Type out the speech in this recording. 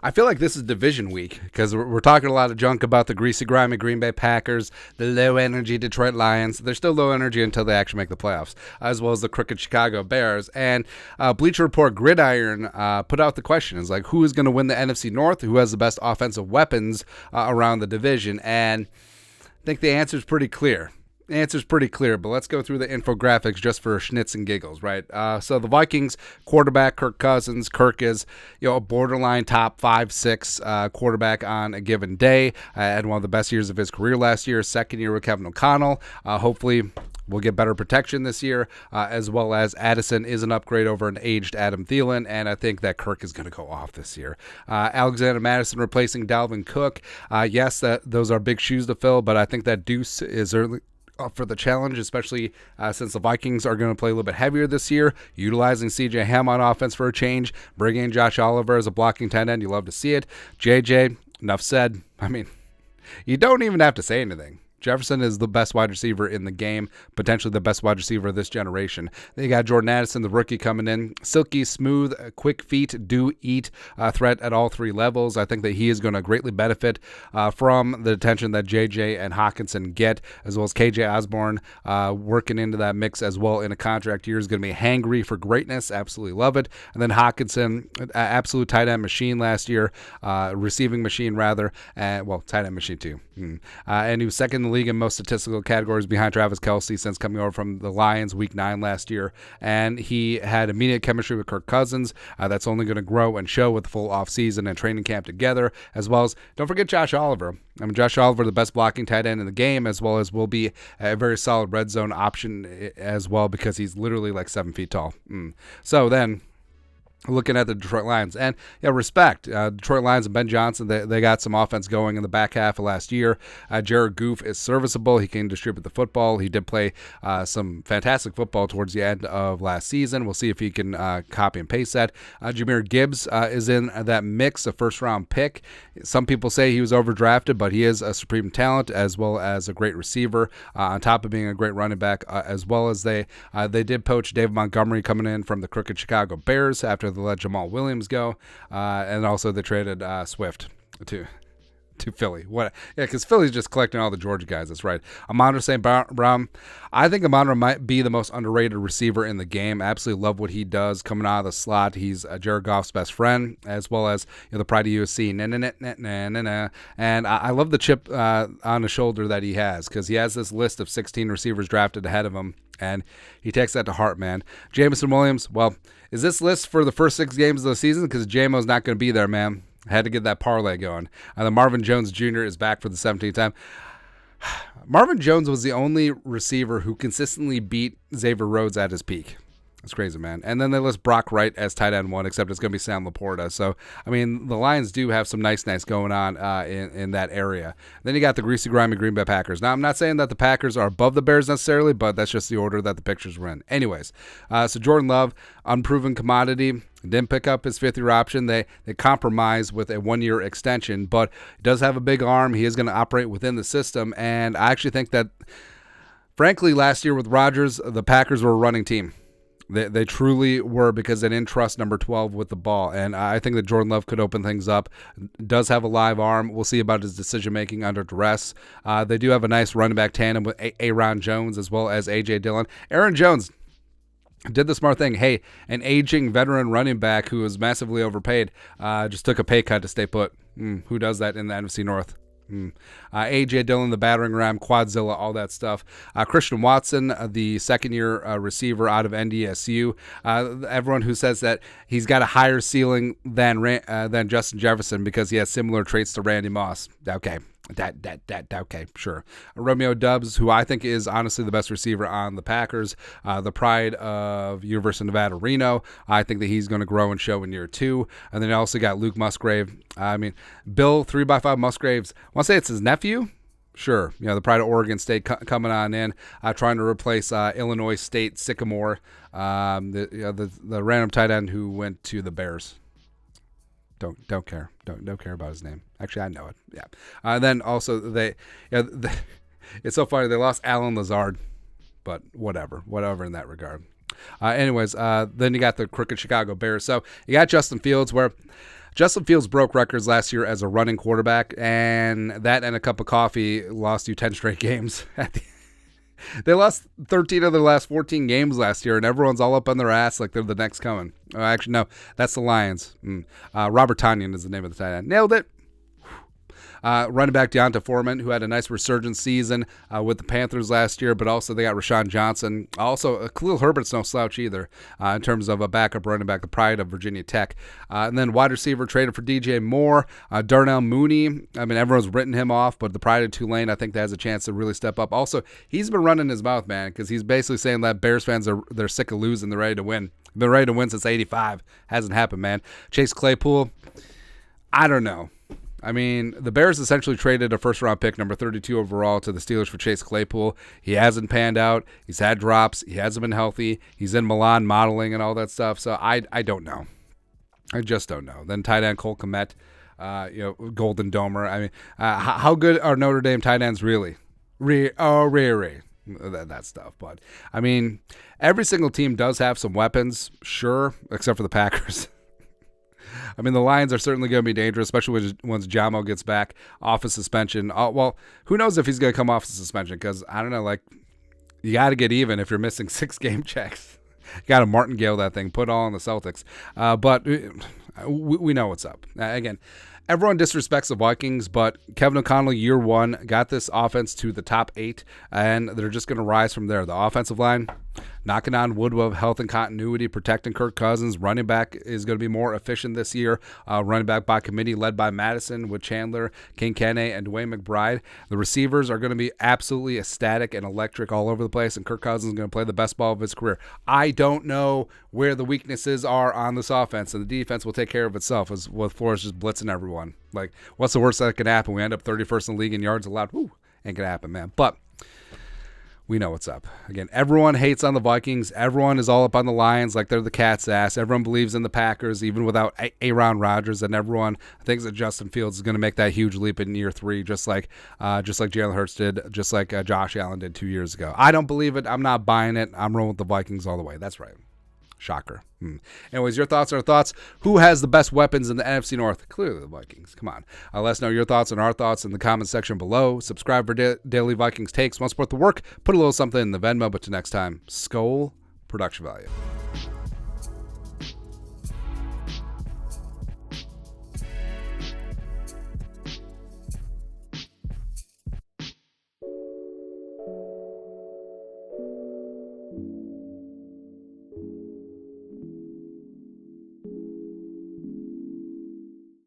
I feel like this is division week because we're talking a lot of junk about the greasy, grimy Green Bay Packers, the low-energy Detroit Lions. They're still low energy until they actually make the playoffs, as well as the crooked Chicago Bears. And Bleacher Report Gridiron put out the question, is like, who is going to win the NFC North? Who has the best offensive weapons around the division? And I think the answer is pretty clear. The answer's pretty clear, but let's go through the infographics just for schnitz and giggles, right? So the Vikings quarterback, Kirk Cousins. Kirk is, a borderline top 5-6 quarterback on a given day. Had one of the best years of his career last year, second year with Kevin O'Connell. Hopefully we'll get better protection this year, as well as Addison is an upgrade over an aged Adam Thielen, and I think that Kirk is going to go off this year. Alexander Madison replacing Dalvin Cook. Yes, those are big shoes to fill, but I think that Deuce is early up for the challenge, especially since the Vikings are going to play a little bit heavier this year, utilizing C.J. Ham on offense for a change, bringing in Josh Oliver as a blocking tight end. You love to see it. J.J., enough said. I mean, you don't even have to say anything. Jefferson is the best wide receiver in the game, potentially the best wide receiver of this generation. Then you got Jordan Addison, the rookie, coming in. Silky, smooth, quick feet, do eat threat at all three levels. I think that he is going to greatly benefit from the attention that JJ and Hawkinson get, as well as KJ Osborne working into that mix as well in a contract year. Is going to be hangry for greatness. Absolutely love it. And then Hawkinson, absolute tight end machine last year, receiving machine rather, tight end machine too. And he was second in the league in most statistical categories behind Travis Kelce since coming over from the Lions week 9 last year. And he had immediate chemistry with Kirk Cousins. That's only going to grow and show with the full offseason and training camp together, as well as, don't forget Josh Oliver. I mean, Josh Oliver, the best blocking tight end in the game, as well as will be a very solid red zone option as well, because he's literally like 7 feet tall. So then, looking at the Detroit Lions, and respect. Detroit Lions and Ben Johnson, they got some offense going in the back half of last year. Jared Goff is serviceable. He can distribute the football. He did play some fantastic football towards the end of last season. We'll see if he can copy and paste that. Jahmyr Gibbs is in that mix, a first-round pick. Some people say he was overdrafted, but he is a supreme talent as well as a great receiver, on top of being a great running back, as well as they did poach David Montgomery coming in from the crooked Chicago Bears after they let Jamal Williams go, and also they traded Swift to Philly. Because Philly's just collecting all the Georgia guys. That's right. Amon-Ra St. Brown. I think Amon-Ra might be the most underrated receiver in the game. Absolutely love what he does coming out of the slot. He's Jared Goff's best friend, as well as the pride of USC. And I love the chip on the shoulder that he has, because he has this list of 16 receivers drafted ahead of him, and he takes that to heart, man. Jameson Williams, is this list for the first 6 games of the season? Because JMO's not going to be there, man. I had to get that parlay going. The Marvin Jones Jr. is back for the 17th time. Marvin Jones was the only receiver who consistently beat Xavier Rhodes at his peak. That's crazy, man. And then they list Brock Wright as tight end 1, except it's going to be Sam Laporta. So, I mean, the Lions do have some nice going on in that area. Then you got the greasy, grimy Green Bay Packers. Now, I'm not saying that the Packers are above the Bears necessarily, but that's just the order that the pictures were in. Anyways, so Jordan Love, unproven commodity, didn't pick up his 5th-year option. They compromise with a 1-year extension, but he does have a big arm. He is going to operate within the system, and I actually think that, frankly, last year with Rodgers, the Packers were a running team. They truly were, because they didn't trust number 12 with the ball. And I think that Jordan Love could open things up. Does have a live arm. We'll see about his decision-making under duress. They do have a nice running back tandem with Aaron Jones as well as A.J. Dillon. Aaron Jones did the smart thing. Hey, an aging veteran running back who was massively overpaid just took a pay cut to stay put. Who does that in the NFC North? A.J. Dillon, the battering ram, Quadzilla, all that stuff. Christian Watson, the second-year receiver out of NDSU. Everyone who says that he's got a higher ceiling than Justin Jefferson because he has similar traits to Randy Moss. Okay. Okay, sure. Romeo Doubs, who I think is honestly the best receiver on the Packers, the pride of University of Nevada, Reno. I think that he's going to grow and show in year 2. And then I also got Luke Musgrave. I mean, Bill 3x5 Musgraves. I want to say it's his nephew. Sure, the pride of Oregon State coming on in, trying to replace Illinois State Sycamore, the random tight end who went to the Bears. Don't care. Don't care about his name. Actually, I know it. Yeah. Then also it's so funny. They lost Alan Lazard, but whatever in that regard. Anyways, then you got the crooked Chicago Bears. So you got Justin Fields, where Justin Fields broke records last year as a running quarterback, and that and a cup of coffee lost you 10 straight games. They lost 13 of their last 14 games last year, and everyone's all up on their ass like they're the next coming. Actually, no, that's the Lions. Robert Tonyan is the name of the tight end. Nailed it. Running back Deonta Foreman, who had a nice resurgence season with the Panthers last year, but also they got Rashawn Johnson. Also, Khalil Herbert's no slouch either in terms of a backup running back, the pride of Virginia Tech. And then wide receiver traded for DJ Moore. Darnell Mooney, I mean, everyone's written him off, but the pride of Tulane, I think that has a chance to really step up. Also, he's been running his mouth, man, because he's basically saying that Bears fans they're sick of losing, they're ready to win. Been ready to win since 85. Hasn't happened, man. Chase Claypool, I don't know. I mean, the Bears essentially traded a first-round pick, number 32 overall, to the Steelers for Chase Claypool. He hasn't panned out. He's had drops. He hasn't been healthy. He's in Milan modeling and all that stuff. So I don't know. I just don't know. Then tight end Cole Kmet, Golden Domer. I mean, how good are Notre Dame tight ends really? That stuff. But, I mean, every single team does have some weapons, sure, except for the Packers. I mean, the Lions are certainly going to be dangerous, especially once Jamo gets back off of suspension. Well, who knows if he's going to come off of suspension, because, I don't know, like, you got to get even if you're missing 6 game checks. You got to martingale that thing, put all on the Celtics. But we know what's up. Again, everyone disrespects the Vikings, but Kevin O'Connell, year one, got this offense to the top 8, and they're just going to rise from there. The offensive line, knocking on wood of health and continuity, protecting Kirk Cousins. Running back is going to be more efficient this year. Running back by committee led by Madison with Chandler, King Kene, and Dwayne McBride. The receivers are going to be absolutely ecstatic and electric all over the place, and Kirk Cousins is going to play the best ball of his career. I don't know where the weaknesses are on this offense, and the defense will take care of itself as with Flores just blitzing everyone. Like, what's the worst that could happen? We end up 31st in the league in yards allowed. Woo, ain't going to happen, man. But we know what's up. Again, everyone hates on the Vikings. Everyone is all up on the Lions like they're the cat's ass. Everyone believes in the Packers, even without Aaron Rodgers, and everyone thinks that Justin Fields is going to make that huge leap in year 3, just like Jalen Hurts did, just like Josh Allen did 2 years ago. I don't believe it. I'm not buying it. I'm rolling with the Vikings all the way. That's right. Shocker. Anyways, your thoughts are thoughts. Who has the best weapons in the NFC North? Clearly the Vikings. Come on. Let us know your thoughts and our thoughts in the comment section below. Subscribe for daily Vikings takes. Want to support the work? Put a little something in the Venmo. But till next time, Skol Production Value.